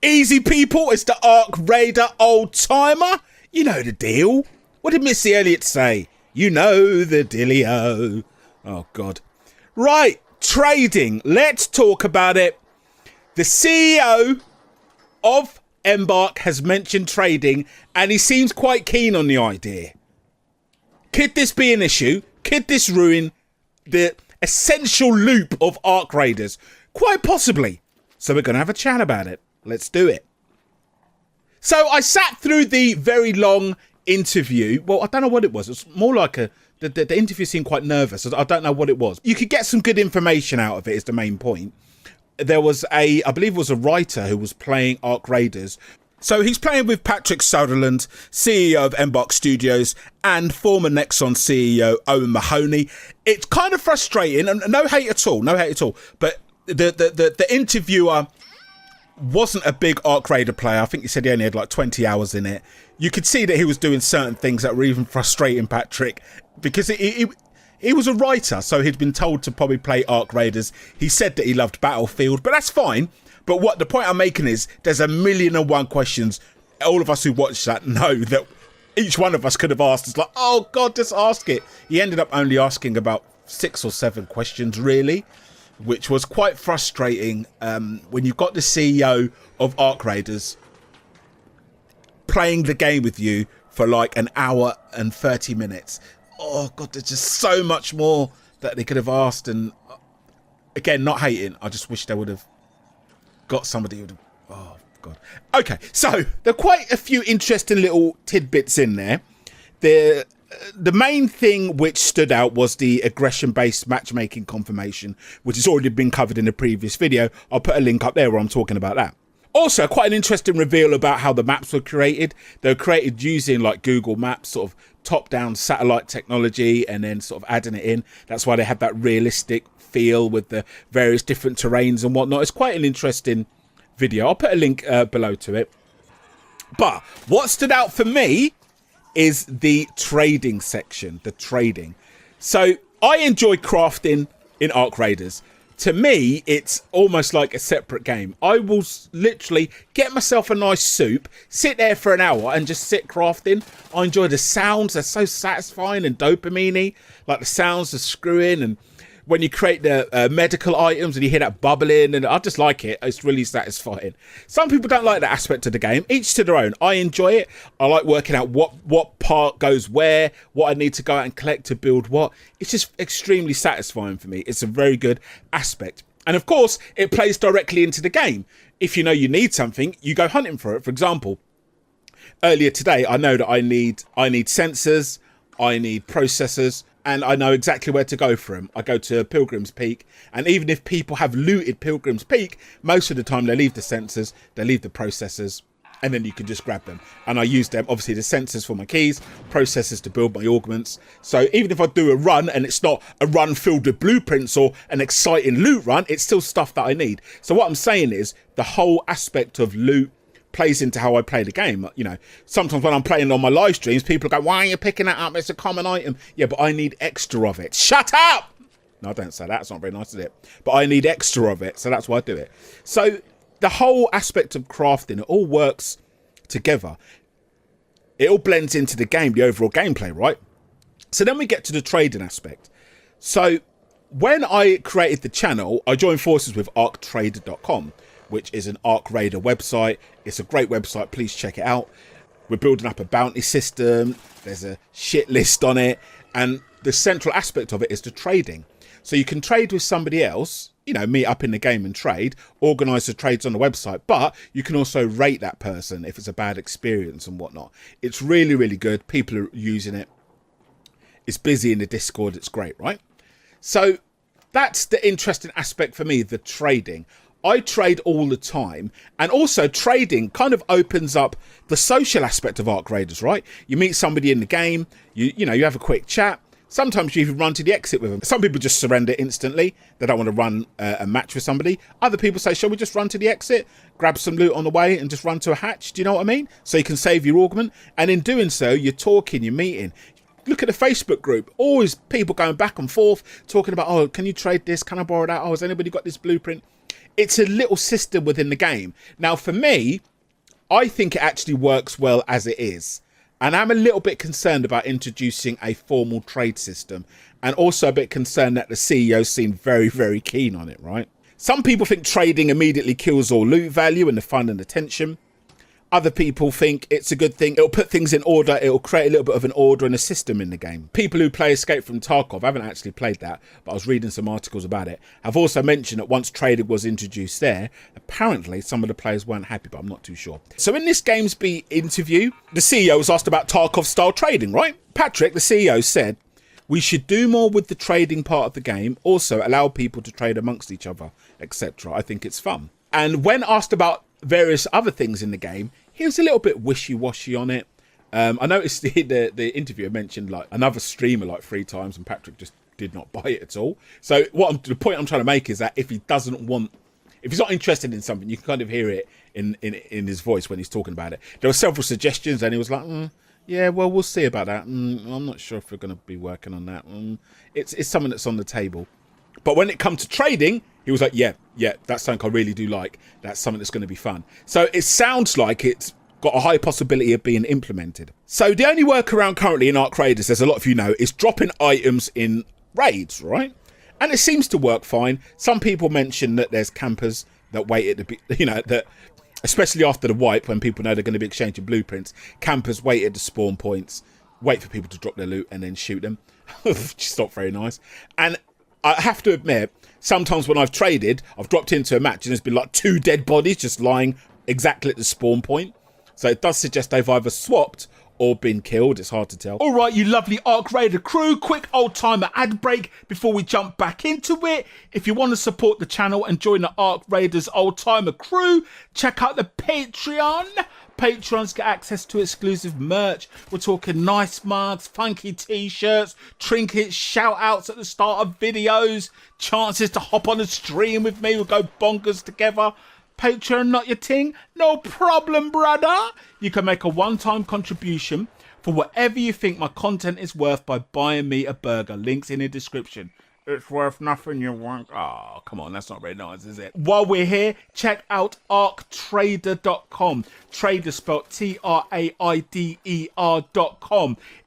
Easy people, it's the Ark Raider old timer. You know the deal. What did Missy Elliott say? You know the dealio. Oh God. Right, trading. Let's talk about it. The CEO of Embark has mentioned trading and he seems quite keen on the idea. Could this be an issue? Could this ruin the essential loop of Ark Raiders? Quite possibly. So we're going to have a chat about it. Let's do it. So I sat through the very long interview. Well, I don't know what it was. It's more like the interview seemed quite nervous. I don't know what it was. You could get some good information out of it is the main point. There was I believe it was a writer who was playing Ark Raiders. So he's playing with Patrick Söderlund, CEO of Embark Studios, and former Nexon CEO Owen Mahoney. It's kind of frustrating, and no hate at all, But the interviewer wasn't a big Ark Raider player. I think he said he only had like 20 hours in it. You could see that he was doing certain things that were even frustrating Patrick because he was a writer, so he'd been told to probably play Ark Raiders. He said that he loved Battlefield, but that's fine. But what the point I'm making is there's 1,000,001 questions. All of us who watched that know that each one of us could have asked. It's like, oh God, just ask it. He ended up only asking about 6 or 7 questions, really, which was quite frustrating when you've got the CEO of Ark Raiders playing the game with you for like an hour and 30 minutes. Oh God, there's just so much more that they could have asked. And again, not hating. I just wish they would have got somebody who would have... Oh God. Okay, so there are quite a few interesting little tidbits in there. The main thing which stood out was the aggression-based matchmaking confirmation, which has already been covered in a previous video. I'll put a link up there where I'm talking about that. Also, quite an interesting reveal about how the maps were created. They were created using like Google Maps, sort of top-down satellite technology, and then sort of adding it in. That's why they had that realistic feel with the various different terrains and whatnot. It's quite an interesting video. I'll put a link below to it. But what stood out for me is the trading section, the trading. So I enjoy crafting in Ark Raiders. To me, it's almost like a separate game. I will literally get myself a nice soup, sit there for an hour and just sit crafting. I enjoy the sounds. They're so satisfying and dopamine-y, like the sounds of screwing and when you create the medical items and you hear that bubbling, and I just like it. It's really satisfying. Some people don't like that aspect of the game. Each to their own. I enjoy it. I like working out what part goes where, what I need to go out and collect to build what. It's just extremely satisfying for me. It's a very good aspect. And of course, it plays directly into the game. If you know you need something, you go hunting for it. For example, earlier today, I know that I need sensors, I need processors, and I know exactly where to go for them. I go to Pilgrim's Peak, and even if people have looted Pilgrim's Peak, most of the time they leave the sensors, they leave the processors, and then you can just grab them. And I use them, obviously the sensors for my keys, processors to build my augments. So even if I do a run and it's not a run filled with blueprints or an exciting loot run, it's still stuff that I need. So what I'm saying is the whole aspect of loot plays into how I play the game. You know, sometimes when I'm playing on my live streams, people go, why are you picking that up? It's a common item. Yeah, but I need extra of it. Shut up! No, don't say that. It's not very nice, is it? But I need extra of it, so that's why I do it. So the whole aspect of crafting, it all works together. It all blends into the game, the overall gameplay, right? So then we get to the trading aspect. So when I created the channel, I joined forces with arctrader.com, which is an Ark Raider website. It's a great website. Please check it out. We're building up a bounty system. There's a shit list on it. And the central aspect of it is the trading. So you can trade with somebody else, you know, meet up in the game and trade, organise the trades on the website. But you can also rate that person if it's a bad experience and whatnot. It's really, really good. People are using it. It's busy in the Discord. It's great, right? So that's the interesting aspect for me, the trading. I trade all the time, and also trading kind of opens up the social aspect of Ark Raiders, right? You meet somebody in the game, you know, you have a quick chat. Sometimes you even run to the exit with them. Some people just surrender instantly. They don't want to run a match with somebody. Other people say, shall we just run to the exit, grab some loot on the way and just run to a hatch? Do you know what I mean? So you can save your augment. And in doing so, you're talking, you're meeting. Look at the Facebook group. Always people going back and forth, talking about, oh, can you trade this? Can I borrow that? Oh, has anybody got this blueprint? it's a little system within the game. Now, for me, I think it actually works well as it is. And I'm a little bit concerned about introducing a formal trade system, and also a bit concerned that the CEO seemed very, very keen on it, right? Some people think trading immediately kills all loot value and the fun and the tension. Other people think it's a good thing. It'll put things in order. It'll create a little bit of an order and a system in the game. People who play Escape from Tarkov, I haven't actually played that, but I was reading some articles about it, have also mentioned that once trading was introduced there, apparently some of the players weren't happy, but I'm not too sure. So in this Gamesby interview, the CEO was asked about Tarkov style trading, right? Patrick, the CEO, said, "We should do more with the trading part of the game, also allow people to trade amongst each other, etc. I think it's fun." And when asked about various other things in the game, he was a little bit wishy-washy on it. I noticed the interviewer mentioned like another streamer like 3 times, and Patrick just did not buy it at all. So the point I'm trying to make is that if he's not interested in something, you can kind of hear it in his voice when he's talking about it. There were several suggestions, and he was like, yeah, well, we'll see about that. I'm not sure if we're going to be working on that. It's something that's on the table. But when it comes to trading, he was like, yeah, that's something I really do like. That's something that's going to be fun. So it sounds like it's got a high possibility of being implemented. So the only workaround currently in Ark Raiders, as a lot of you know, is dropping items in raids, right? And it seems to work fine. Some people mention that there's campers that wait at the, that especially after the wipe, when people know they're going to be exchanging blueprints, campers wait at the spawn points, wait for people to drop their loot and then shoot them. Which is not very nice. And I have to admit, sometimes when I've traded, I've dropped into a match and there's been like 2 dead bodies just lying exactly at the spawn point. So it does suggest they've either swapped or been killed. It's hard to tell. All right, you lovely Ark Raider crew, quick old timer ad break before we jump back into it. If you want to support the channel and join the Ark Raiders old timer crew, check out the Patreon. Patrons get access to exclusive merch. We're talking nice mugs, funky t-shirts, trinkets, shout outs at the start of videos, chances to hop on a stream with me. We'll go bonkers together. Patreon not your ting? No problem, brother. You can make a one-time contribution for whatever you think my content is worth by buying me a burger. Links in the description. It's worth nothing, you want. Oh, come on, that's not very nice, is it? While we're here, check out arctrader.com. Trader spelled Traider.com.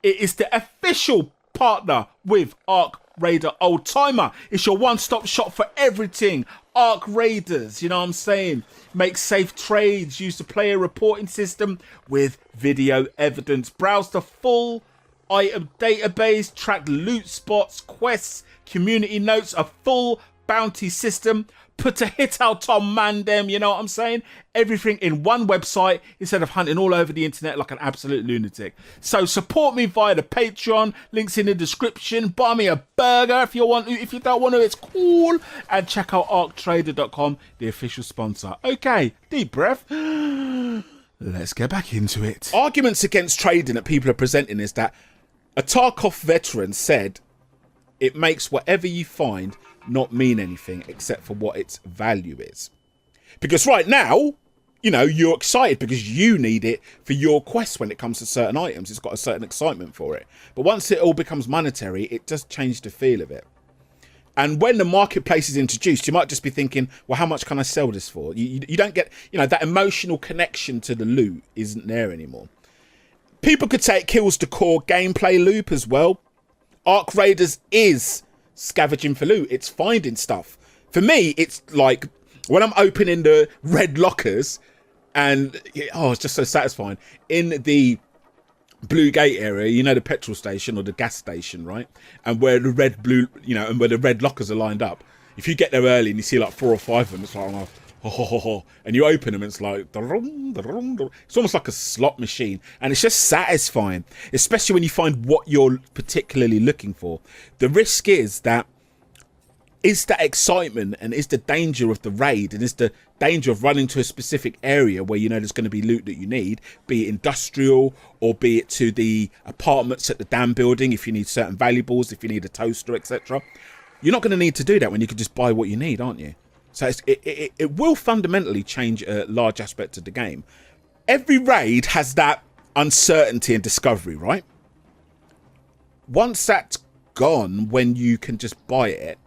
It is the official partner with Ark Raider Old Timer. It's your one-stop shop for everything Ark Raiders, you know what I'm saying? Make safe trades, use the player reporting system with video evidence. Browse the full item database, track loot spots, quests, community notes, a full bounty system. Put a hit out on man them, you know what I'm saying? Everything in one website instead of hunting all over the internet like an absolute lunatic. So support me via the Patreon, links in the description. Buy me a burger if you want to. If you don't want to, it's cool. And check out arctrader.com, the official sponsor. Okay, deep breath. Let's get back into it. Arguments against trading that people are presenting is that a Tarkov veteran said it makes whatever you find not mean anything except for what its value is. Because right now, you know, you're excited because you need it for your quest when it comes to certain items. It's got a certain excitement for it. But once it all becomes monetary, it does change the feel of it. And when the marketplace is introduced, you might just be thinking, well, how much can I sell this for? You don't get, you know, that emotional connection to the loot isn't there anymore. People could say it kills the core gameplay loop as well. Ark Raiders is scavenging for loot. It's finding stuff. For me, it's like when I'm opening the red lockers and it's just so satisfying. In the Blue Gate area, you know, the petrol station or the gas station, right? And where the where the red lockers are lined up. If you get there early and you see like 4 or 5 of them, it's like, and you open them, it's like, it's almost like a slot machine, and it's just satisfying, especially when you find what you're particularly looking for. The risk is that excitement and is the danger of the raid and is the danger of running to a specific area where you know there's going to be loot that you need, be it industrial or be it to the apartments at the dam building if you need certain valuables, if you need a toaster, etc. You're not going to need to do that when you can just buy what you need, aren't you? So it will fundamentally change a large aspect of the game. Every raid has that uncertainty and discovery, right? Once that's gone, when you can just buy it,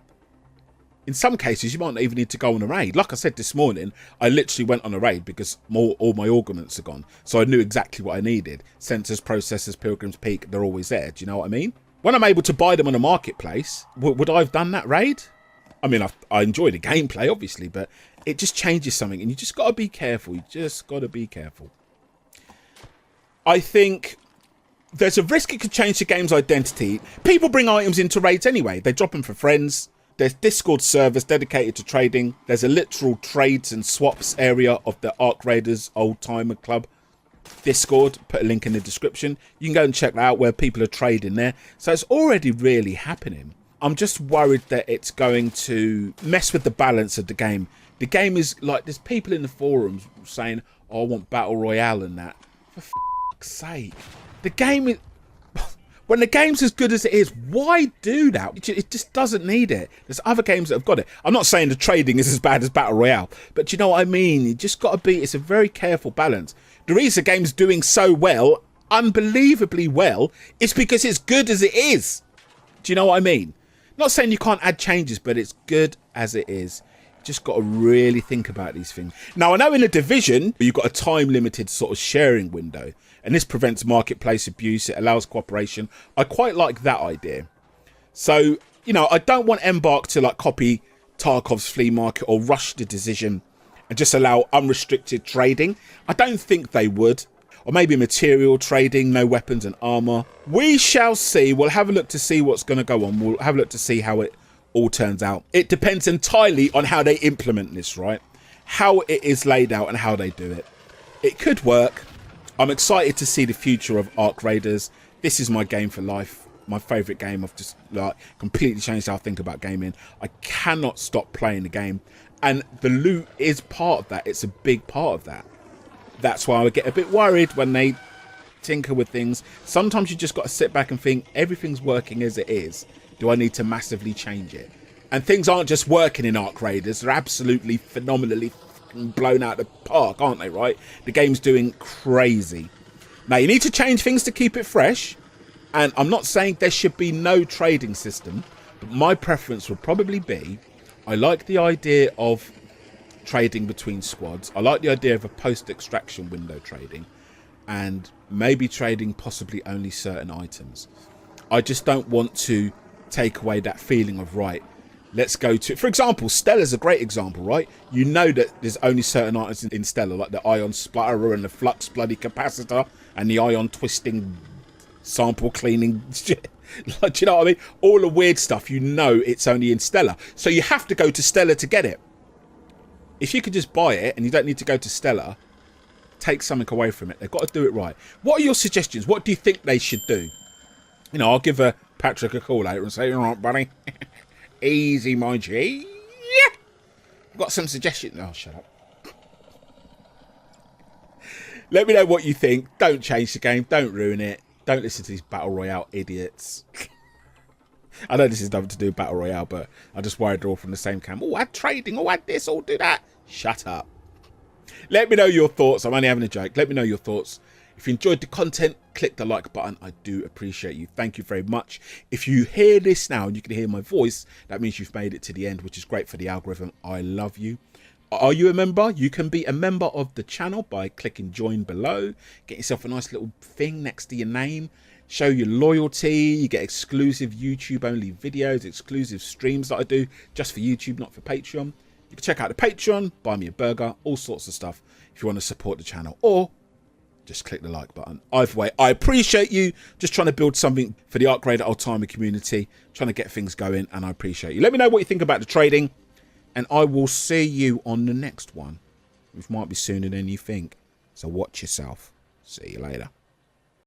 In some cases, you might not even need to go on a raid. Like I said this morning, I literally went on a raid because all my augments are gone. So I knew exactly what I needed. Sensors, processors, Pilgrim's Peak, they're always there. Do you know what I mean? When I'm able to buy them on a marketplace, would I have done that raid? I mean, I enjoy the gameplay, obviously, but it just changes something. And you just got to be careful. You just got to be careful. I think there's a risk it could change the game's identity. People bring items into raids anyway. They drop them for friends. There's Discord servers dedicated to trading. There's a literal trades and swaps area of the Ark Raiders Old Timer Club Discord. Put a link in the description. You can go and check that out where people are trading there. So it's already really happening. I'm just worried that it's going to mess with the balance of the game. The game is like, there's people in the forums saying, oh, I want Battle Royale and that. For f***'s sake. The game is... When the game's as good as it is, why do that? It just doesn't need it. There's other games that have got it. I'm not saying the trading is as bad as Battle Royale, but you know what I mean? You just got to be... It's a very careful balance. The reason the game's doing so well, unbelievably well, is because it's good as it is. Do you know what I mean? Not saying you can't add changes, but it's good as it is. Just got to really think about these things. Now, I know in a division, you've got a time-limited sort of sharing window, and this prevents marketplace abuse. It allows cooperation. I quite like that idea. So, you know, I don't want Embark to like copy Tarkov's flea market or rush the decision and just allow unrestricted trading. I don't think they would. Or maybe material trading, no weapons and armor. We shall see. We'll have a look to see what's going to go on. We'll have a look to see how it all turns out. It depends entirely on how they implement this, right? How it is laid out and how they do it. It could work. I'm excited to see the future of Ark Raiders. This is my game for life. My favourite game. I've just like completely changed how I think about gaming. I cannot stop playing the game. And the loot is part of that. It's a big part of that. That's why I get a bit worried when they tinker with things. Sometimes you just got to sit back and think, everything's working as it is. Do I need to massively change it? And things aren't just working in Ark Raiders. They're absolutely phenomenally blown out of the park, aren't they, right? The game's doing crazy. Now, you need to change things to keep it fresh. And I'm not saying there should be no trading system. But my preference would probably be, I like the idea of trading between squads. I like the idea of a post-extraction window trading. And maybe trading possibly only certain items. I just don't want to take away that feeling of, right, let's go to, for example, Stella's a great example, right? You know that there's only certain items in Stella, like the ion splutterer and the flux bloody capacitor and the ion twisting sample cleaning shit. Like, do you know what I mean? All the weird stuff, you know it's only in Stella. So you have to go to Stella to get it. If you could just buy it and you don't need to go to Stella, take something away from it. They've got to do it right. What are your suggestions? What do you think they should do? You know, I'll give Patrick a call later and say, all right, buddy. Easy, my G. Yeah. Got some suggestions. Oh, shut up. Let me know what you think. Don't change the game. Don't ruin it. Don't listen to these Battle Royale idiots. I know this is nothing to do with Battle Royale, but I just worried they're all from the same camp. Oh, add trading. Oh, add this. Oh, do that. Shut up. Let me know your thoughts. I'm only having a joke. Let me know your thoughts. If you enjoyed the content, click the like button. I do appreciate you. Thank you very much. If you hear this now and you can hear my voice, that means you've made it to the end, which is great for the algorithm. I love you. Are you a member? You can be a member of the channel by clicking join below. Get yourself a nice little thing next to your name. Show your loyalty. You get exclusive YouTube only videos, exclusive streams that I do just for YouTube, not for Patreon. You can check out the Patreon, buy me a burger, all sorts of stuff if you want to support the channel, or just click the like button. Either way, I appreciate you. Just trying to build something for the Ark Raider Old Timer community, trying to get things going, and I appreciate you. Let me know what you think about the trading, and I will see you on the next one, which might be sooner than you think. So watch yourself. See you later.